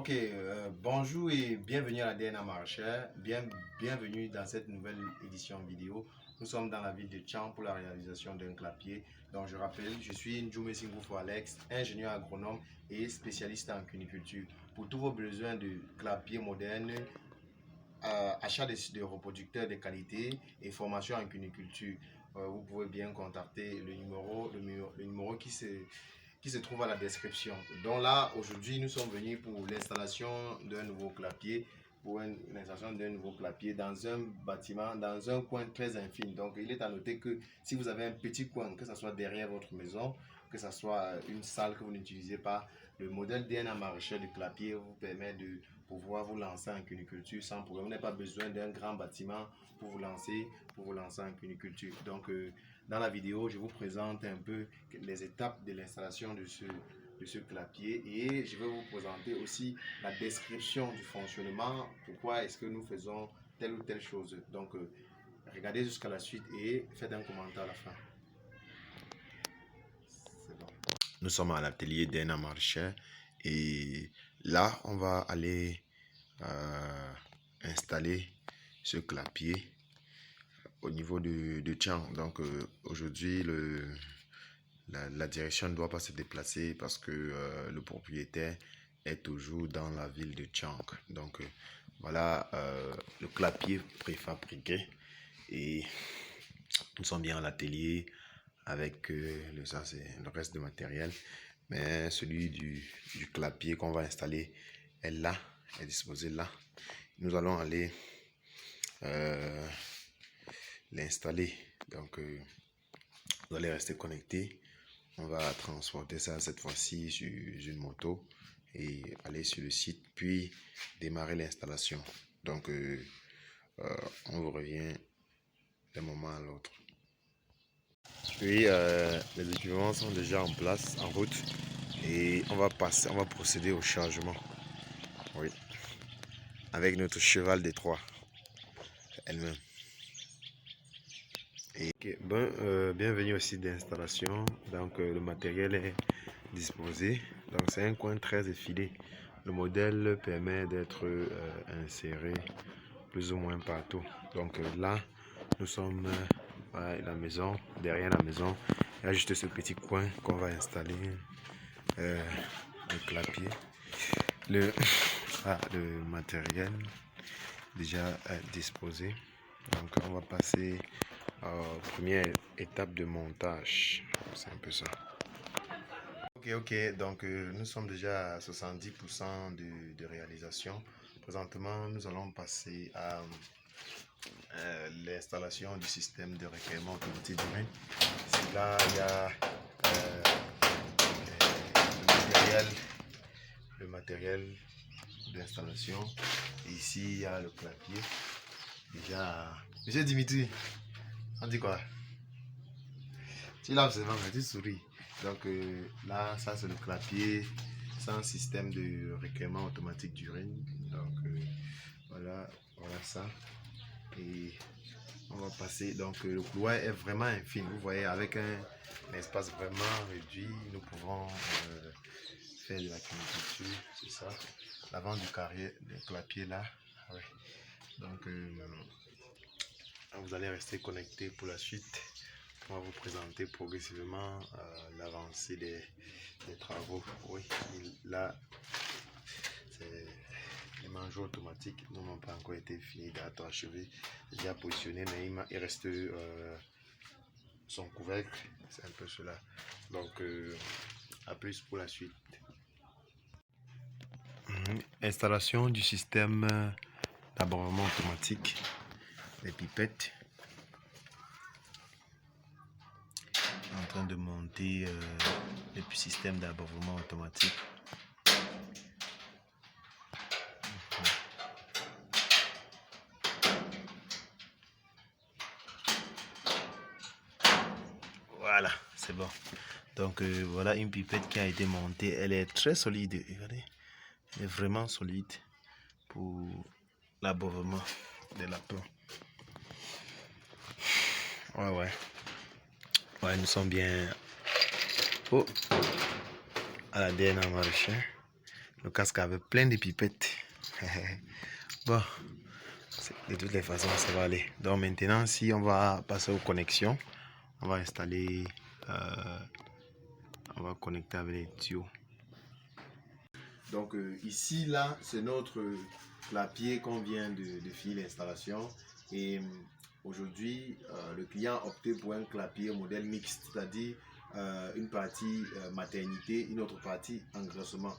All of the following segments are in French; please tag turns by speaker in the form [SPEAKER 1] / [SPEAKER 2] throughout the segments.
[SPEAKER 1] Ok, bonjour et bienvenue à la DNA Marchais. Bienvenue dans cette nouvelle édition vidéo. Nous sommes dans la ville de Tchang pour la réalisation d'un clapier. Donc je rappelle, je suis Ndjoume Singoufou Alex, ingénieur agronome et spécialiste en cuniculture. Pour tous vos besoins de clapiers modernes, achat de reproducteurs de qualité et formation en cuniculture, vous pouvez bien contacter le numéro qui se trouve à la description. Donc là, aujourd'hui, nous sommes venus pour l'installation d'un nouveau clapier, dans un bâtiment, dans un coin très infime. Donc il est à noter que si vous avez un petit coin, que ce soit derrière votre maison, que ce soit une salle que vous n'utilisez pas, le modèle DNA Maraîcher de clapier vous permet de pouvoir vous lancer en cuniculture sans problème. Vous n'avez pas besoin d'un grand bâtiment pour vous lancer en cuniculture. Donc dans la vidéo, je vous présente un peu les étapes de l'installation de ce clapier et je vais vous présenter aussi la description du fonctionnement, pourquoi est-ce que nous faisons telle ou telle chose. Donc, regardez jusqu'à la suite et faites un commentaire à la fin. C'est bon. Nous sommes à l'atelier d'Ena Marchais et là, on va aller installer ce clapier au niveau de Tchang. Donc aujourd'hui, la direction ne doit pas se déplacer parce que le propriétaire est toujours dans la ville de Tchang. Donc voilà le clapier préfabriqué et nous sommes bien à l'atelier avec ça c'est le reste du matériel, mais celui du clapier qu'on va installer est là, est disposé là. Nous allons aller l'installer. Donc vous allez rester connecté. On va transporter ça cette fois-ci sur une moto et aller sur le site puis démarrer l'installation. Donc on vous revient d'un moment à l'autre. Puis les équipements sont déjà en place, en route, et on va procéder au chargement. Oui, avec notre cheval des Troyes elle-même. Et bienvenue au site d'installation. Donc le matériel est disposé. Donc c'est un coin très effilé. Le modèle permet d'être inséré plus ou moins partout. Donc là, nous sommes à la maison, derrière la maison. Il y a juste ce petit coin qu'on va installer le clapier. Le matériel déjà disposé. Donc on va passer première étape de montage, c'est un peu ça. Ok, donc nous sommes déjà à 70% de réalisation. Présentement, nous allons passer à l'installation du système de recueillement automatique d'urine. Ici, là, il y a le matériel d'installation. Ici, il y a le clapier. Déjà, monsieur Dimitri, on dit quoi? Tu l'as observé, mais tu souris. Donc là, ça c'est le clapier. C'est un système de recueillement automatique d'urine. Donc voilà ça. Et on va passer. Donc le couloir est vraiment infime. Vous voyez, avec un espace vraiment réduit, nous pouvons faire de la cuniculture. C'est ça. L'avant du carré, le clapier là. Ouais. Donc vous allez rester connecté pour la suite. On va vous présenter progressivement l'avancée des travaux. Oui, là, c'est les mangeots automatiques n'ont pas encore été finis d'être achevés, déjà positionné, mais il reste son couvercle, c'est un peu cela. Donc, à plus pour la suite. Installation du système d'abreuvement automatique, les pipettes. En train de monter le système d'abreuvement automatique. Voilà, c'est bon. Donc voilà une pipette qui a été montée. Elle est très solide. Regardez, elle est vraiment solide pour l'abreuvement des lapins. Ouais, nous sommes bien à la DNA Maraîcher. Le casque avait plein de pipettes. Bon, de toutes les façons, ça va aller. Donc maintenant, si on va passer aux connexions, on va installer, on va connecter avec les tuyaux. Donc ici, là, c'est notre clapier qu'on vient de finir l'installation. Et aujourd'hui, le client a opté pour un clapier modèle mixte, c'est-à-dire une partie maternité, une autre partie engraissement.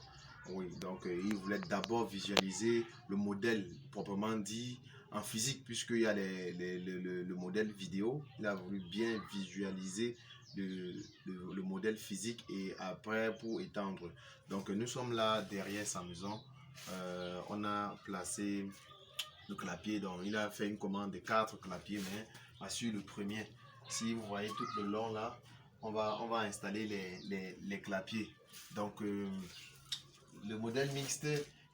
[SPEAKER 1] Oui, donc il voulait d'abord visualiser le modèle proprement dit en physique, puisqu'il y a le modèle vidéo. Il a voulu bien visualiser le modèle physique et après pour étendre. Donc nous sommes là derrière sa maison. On a placé le clapier, donc il a fait une commande de 4 clapiers, mais sur le premier. Si vous voyez tout le long là, on va installer les clapiers. Donc le modèle mixte,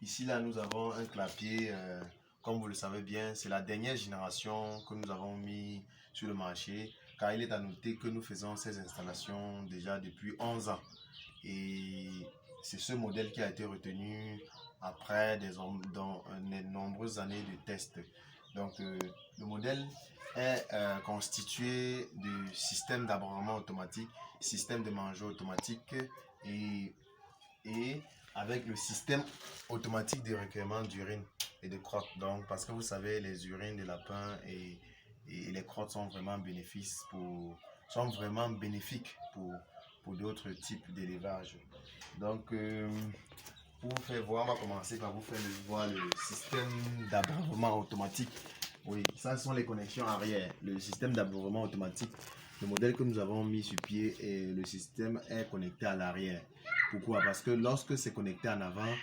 [SPEAKER 1] ici là nous avons un clapier, comme vous le savez bien, c'est la dernière génération que nous avons mis sur le marché, car il est à noter que nous faisons ces installations déjà depuis 11 ans. Et c'est ce modèle qui a été retenu après de nombreuses années de tests. Donc le modèle est constitué du système d'abreuvement automatique, système de mangeoire automatique et avec le système automatique de recueillement d'urine et de crottes. Donc, parce que vous savez, les urines de lapin et les crottes sont vraiment bénéfiques pour d'autres types d'élevage. Donc, pour vous faire voir, on va commencer par vous faire voir le système d'abreuvement automatique. Oui, ça sont les connexions arrière. Le système d'abreuvement automatique, le modèle que nous avons mis sur pied, et le système est connecté à l'arrière. Pourquoi? Parce que lorsque c'est connecté en avant,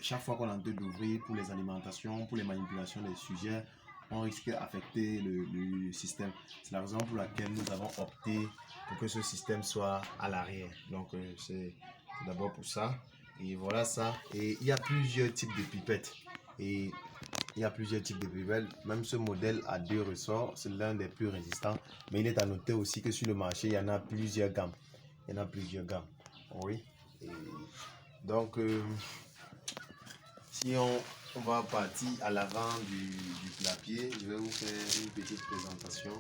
[SPEAKER 1] chaque fois qu'on a en train d'ouvrir pour les alimentations, pour les manipulations des sujets, on risque d'affecter le système. C'est la raison pour laquelle nous avons opté pour que ce système soit à l'arrière. Donc c'est d'abord pour ça. Et voilà ça. Et il y a plusieurs types de pipettes. Et il y a plusieurs types de pipettes. Même ce modèle a 2 ressorts. C'est l'un des plus résistants. Mais il est à noter aussi que sur le marché, il y en a plusieurs gammes. Il y en a plusieurs gammes. Oui. Et donc, si on va partir à l'avant du clapier, je vais vous faire une petite présentation.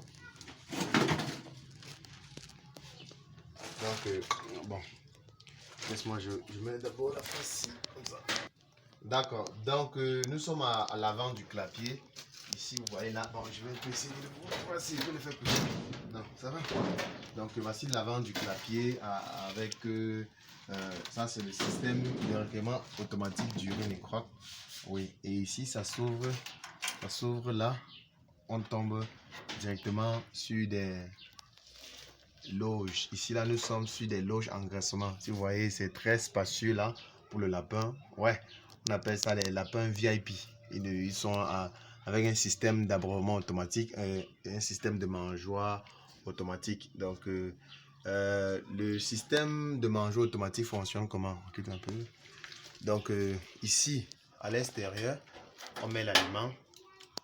[SPEAKER 1] Donc, bon, laisse-moi, je mets d'abord la face ici, comme ça. D'accord, donc nous sommes à l'avant du clapier. Ici, vous voyez là, bon, je vais essayer de vous voici, je vais le faire pousser. Non, ça va. Donc, voici l'avant du clapier avec, ça c'est le système de recueillement automatique d'urine et crotte. Oui, et ici, ça s'ouvre là. On tombe directement sur des loges. Ici, là, nous sommes sur des loges engraissement. Si vous voyez, c'est très spacieux là pour le lapin. Ouais, on appelle ça les lapins VIP. Ils sont avec un système d'abreuvement automatique, un système de mangeoire automatique. Donc, le système de mangeoire automatique fonctionne comment? Un peu. Donc, ici, à l'extérieur, on met l'aliment.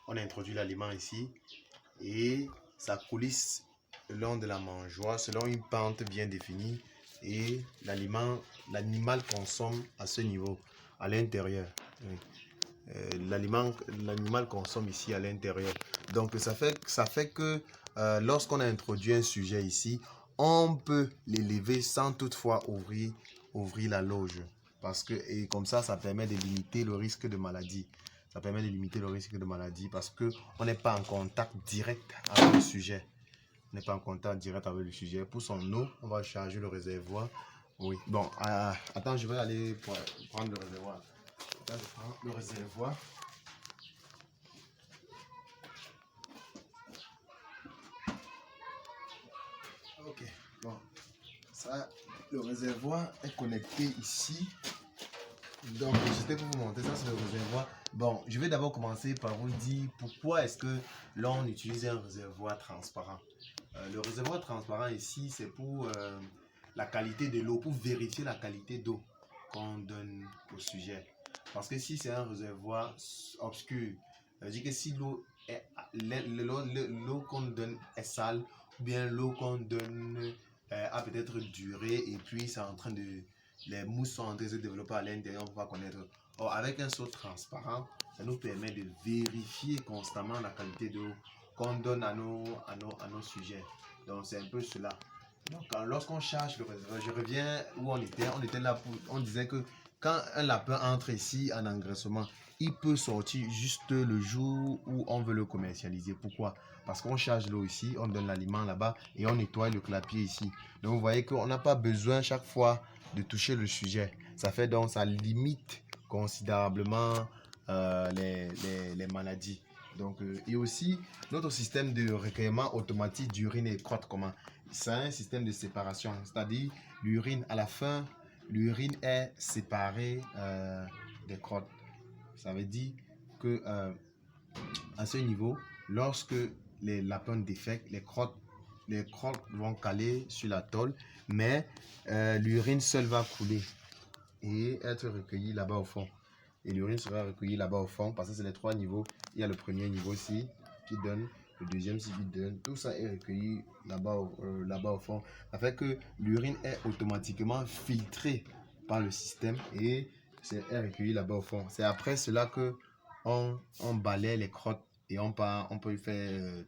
[SPEAKER 1] On introduit l'aliment ici et ça coulisse le long de la mangeoire selon une pente bien définie et l'animal consomme à ce niveau, à l'intérieur. L'animal consomme ici à l'intérieur. Donc ça fait que lorsqu'on a introduit un sujet ici, on peut l'élever sans toutefois ouvrir la loge. Et comme ça permet de limiter le risque de maladie. Ça permet de limiter le risque de maladie parce qu'on n'est pas en contact direct avec le sujet. On n'est pas en contact direct avec le sujet. Pour son eau, on va charger le réservoir. Oui. Bon, attends, je vais aller prendre le réservoir. Attends, je prends le réservoir. Ok. Bon, ça, le réservoir est connecté ici. Donc, c'était pour vous montrer, ça c'est le réservoir. Bon, je vais d'abord commencer par vous dire pourquoi est-ce que l'on utilise un réservoir transparent. Le réservoir transparent ici, c'est pour la qualité de l'eau, pour vérifier la qualité d'eau qu'on donne au sujet. Parce que si c'est un réservoir obscur, ça veut dire que si l'eau qu'on donne est sale, ou bien l'eau qu'on donne a peut-être duré et puis c'est en train de les mousses sont en train de se développer à l'intérieur, on ne peut pas connaître. Or, avec un seau transparent, ça nous permet de vérifier constamment la qualité d'eau qu'on donne à nos sujets. Donc, c'est un peu cela. Donc, lorsqu'on charge le réservoir, je reviens où on était là, on disait que quand un lapin entre ici en engraissement, il peut sortir juste le jour où on veut le commercialiser. Pourquoi? Parce qu'on charge l'eau ici, on donne l'aliment là-bas et on nettoie le clapier ici. Donc, vous voyez qu'on n'a pas besoin chaque fois de toucher le sujet. Ça fait donc, ça limite considérablement les maladies. Donc, et aussi, notre système de recueillement automatique d'urine et crotte comment? C'est un système de séparation, c'est-à-dire l'urine à la fin, l'urine est séparée des crottes. Ça veut dire que à ce niveau, lorsque les lapins défèquent, les crottes vont caler sur la tôle, mais l'urine seule va couler et être recueillie là-bas au fond. Et l'urine sera recueillie là-bas au fond parce que c'est les 3 niveaux. Il y a le premier niveau ici qui donne, le deuxième ici qui donne. Tout ça est recueilli là-bas au fond. Ça fait que l'urine est automatiquement filtrée par le système et c'est recueilli là-bas au fond. C'est après cela que on balaie les crottes et on peut y faire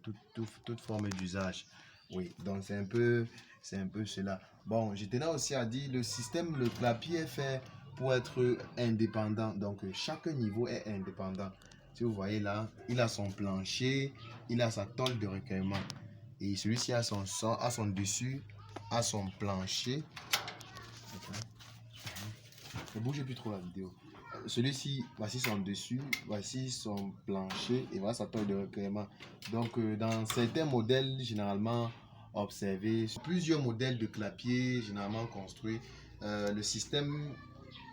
[SPEAKER 1] toute forme d'usage. Oui, donc c'est un peu cela. Bon, je tenais aussi à dire, le système, le clapier est fait pour être indépendant. Donc, chaque niveau est indépendant. Si vous voyez là, il a son plancher, il a sa tôle de recueillement. Et celui-ci a son dessus, a son plancher. Ne bougez plus trop la vidéo. Celui-ci, voici son dessus, voici son plancher et voilà sa tôle de recueillement. Donc, dans certains modèles, généralement observés, plusieurs modèles de clapiers généralement construits, le système,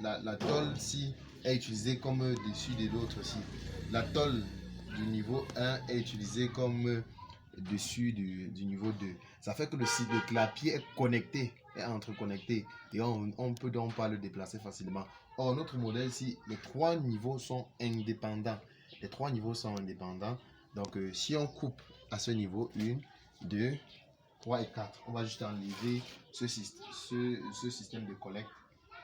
[SPEAKER 1] la tôle-ci est utilisée comme dessus de l'autre aussi. La tôle du niveau 1 est utilisée comme dessus du niveau 2. Ça fait que le clapier est connecté, est interconnecté et on peut donc pas le déplacer facilement. Or, notre modèle ici, les 3 niveaux sont indépendants. Les 3 niveaux sont indépendants. Donc, si on coupe à ce niveau, 1, 2, 3 et 4, on va juste enlever ce système de collecte.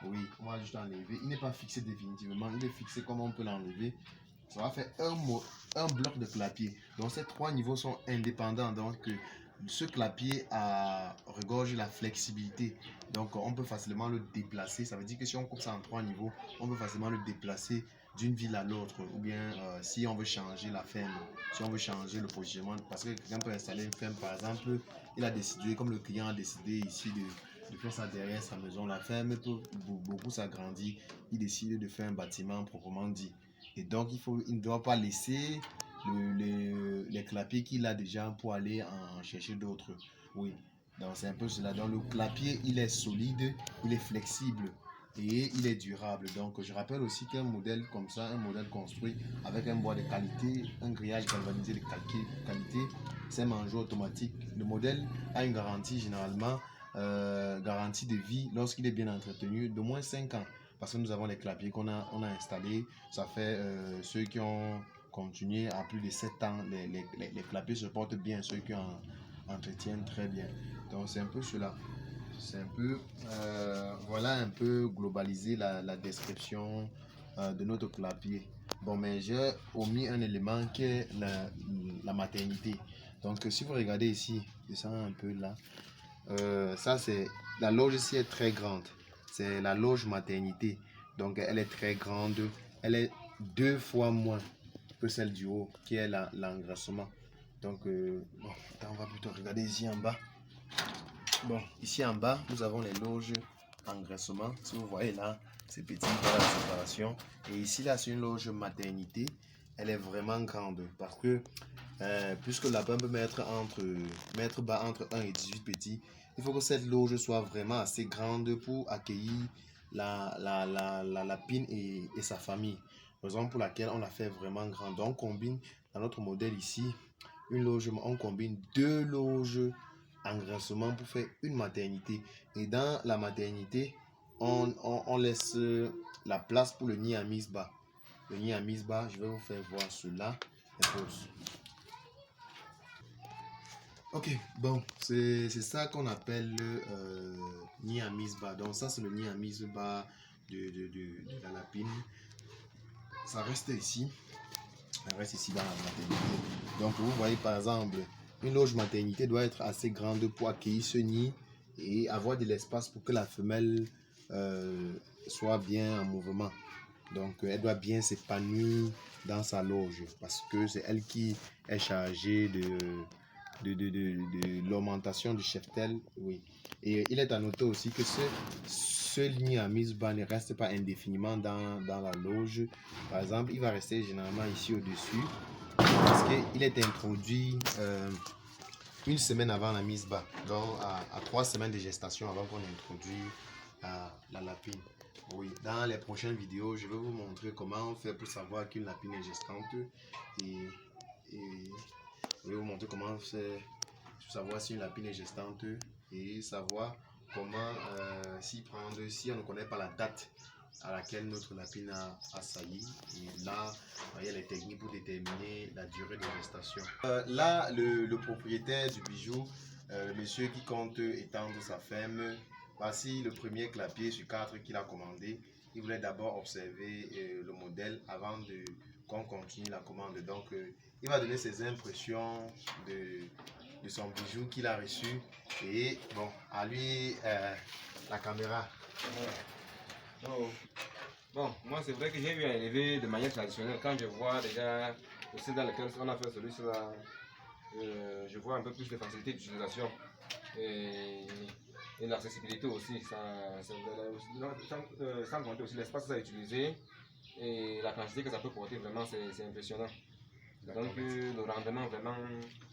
[SPEAKER 1] Oui, on va juste enlever. Il n'est pas fixé définitivement. Il est fixé comme on peut l'enlever. Ça va faire un bloc de clapier. Donc, ces 3 niveaux sont indépendants. Donc, ce clapier regorge la flexibilité. Donc, on peut facilement le déplacer. Ça veut dire que si on coupe ça en 3 niveaux, on peut facilement le déplacer d'une ville à l'autre. Ou bien, si on veut changer la ferme, si on veut changer le positionnement. Parce que quelqu'un peut installer une ferme, par exemple, il a décidé, comme le client a décidé ici de faire ça derrière sa maison. La ferme peut beaucoup s'agrandir. Il décide de faire un bâtiment proprement dit. Et donc, il ne doit pas laisser les clapiers qu'il a déjà pour aller en chercher d'autres. Oui, donc c'est un peu cela. Donc, le clapier, il est solide, il est flexible et il est durable. Donc, je rappelle aussi qu'un modèle comme ça, un modèle construit avec un bois de qualité, un grillage galvanisé de qualité, c'est mangeau automatique. Le modèle a une garantie généralement, garantie de vie lorsqu'il est bien entretenu de moins 5 ans. Parce que nous avons les clapiers qu'on a installés. Ça fait ceux qui ont continué à plus de 7 ans. Les clapiers se portent bien, ceux qui entretiennent très bien. Donc c'est un peu cela. C'est un peu, voilà un peu globalisé la description de notre clapier. Bon, mais j'ai omis un élément qui est la maternité. Donc si vous regardez ici, descends un peu là. Ça c'est, la loge ici est très grande. C'est la loge maternité. Donc, elle est très grande. Elle est 2 fois moins que celle du haut, qui est l'engraissement. Donc, bon, on va plutôt regarder ici en bas. Bon, ici en bas, nous avons les loges engraissement. Si vous voyez là, c'est petit par la séparation. Et ici, là, c'est une loge maternité. Elle est vraiment grande parce que, puisque la lapin peut mettre bas entre 1 et 18 petits, il faut que cette loge soit vraiment assez grande pour accueillir la lapine et sa famille. Raison pour laquelle on la fait vraiment grande. Donc, on combine dans notre modèle ici, une loge, on combine 2 loges engraissement pour faire une maternité. Et dans la maternité, on laisse la place pour le nid à mise bas. Le nid à mise bas, je vais vous faire voir cela. Ok, bon, c'est ça qu'on appelle nid à mise bas. Donc ça, c'est le nid à mise bas de la lapine. Ça reste ici. Ça reste ici dans la maternité. Donc vous voyez par exemple, une loge maternité doit être assez grande pour accueillir ce nid et avoir de l'espace pour que la femelle soit bien en mouvement. Donc elle doit bien s'épanouir dans sa loge parce que c'est elle qui est chargée de l'augmentation du cheptel. Oui. Et il est à noter aussi que ce nid à mise bas ne reste pas indéfiniment dans la loge. Par exemple, il va rester généralement ici au-dessus parce qu'il est introduit une semaine avant la mise bas. Donc à 3 semaines de gestation avant qu'on introduise la lapine. Oui, dans les prochaines vidéos, je vais vous montrer comment on fait pour savoir qu'une lapine est gestante et je vais vous montrer comment faire pour savoir si une lapine est gestante et savoir comment s'y prendre si on ne connaît pas la date à laquelle notre lapine a sailli. Et là, il y a les techniques pour déterminer la durée de gestation. Là, le propriétaire du bijou, le monsieur qui compte étendre sa ferme, voici le premier clapier sur 4 qu'il a commandé. Il voulait d'abord observer le modèle avant qu'on continue la commande. Donc, il va donner ses impressions de son bijou qu'il a reçu. Et bon, à lui, la caméra.
[SPEAKER 2] Oh. Bon, moi c'est vrai que j'ai eu à élever de manière traditionnelle. Quand je vois déjà le site dans lequel on a fait celui-là, je vois un peu plus de facilité d'utilisation et l'accessibilité aussi. Sans compter aussi l'espace que ça a utilisé et la quantité que ça peut porter, vraiment c'est impressionnant. Donc le rendement vraiment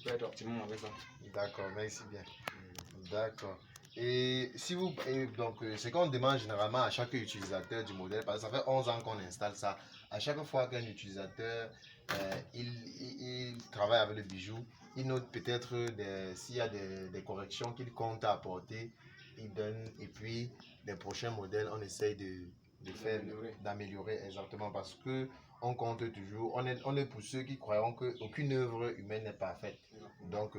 [SPEAKER 2] peut être optimum avec ça.
[SPEAKER 1] D'accord, merci bien. D'accord. Et si vous, donc, ce qu'on demande généralement à chaque utilisateur du modèle, parce que ça fait 11 ans qu'on installe ça, à chaque fois qu'un utilisateur il travaille avec le bijou, il note peut-être s'il y a des corrections qu'il compte apporter, il donne, et puis les prochains modèles, on essaye de faire, d'améliorer exactement, parce que on compte toujours, on est pour ceux qui croiront qu'aucune œuvre humaine n'est parfaite. Donc,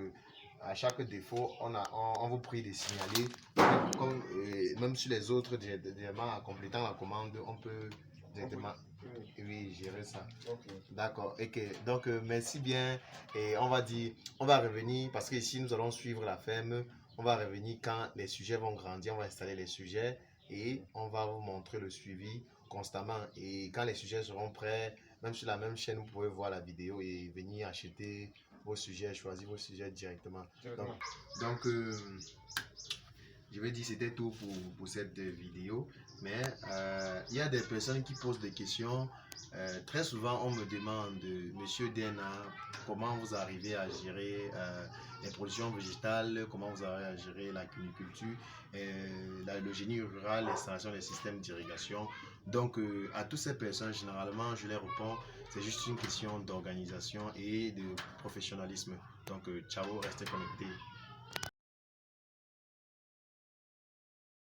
[SPEAKER 1] à chaque défaut, on vous prie de signaler. Comme, même sur les autres, directement en complétant la commande, on peut directement gérer ça.
[SPEAKER 2] Okay.
[SPEAKER 1] D'accord. Okay. Donc, merci bien. Et on va dire, on va revenir, parce que ici, nous allons suivre la ferme. On va revenir quand les sujets vont grandir. On va installer les sujets et on va vous montrer le suivi constamment. Et quand les sujets seront prêts, même sur la même chaîne, vous pouvez voir la vidéo et venir acheter vos sujets, choisir vos sujets directement. Donc je vais dire c'était tout pour cette vidéo. Mais il y a des personnes qui posent des questions. Très souvent, on me demande, Monsieur DNA, comment vous arrivez à gérer les productions végétales, comment vous arrivez à gérer la cuniculture, le génie rural, l'installation des systèmes d'irrigation. Donc, à toutes ces personnes, généralement, je les réponds, c'est juste une question d'organisation et de professionnalisme. Donc, ciao, restez connectés.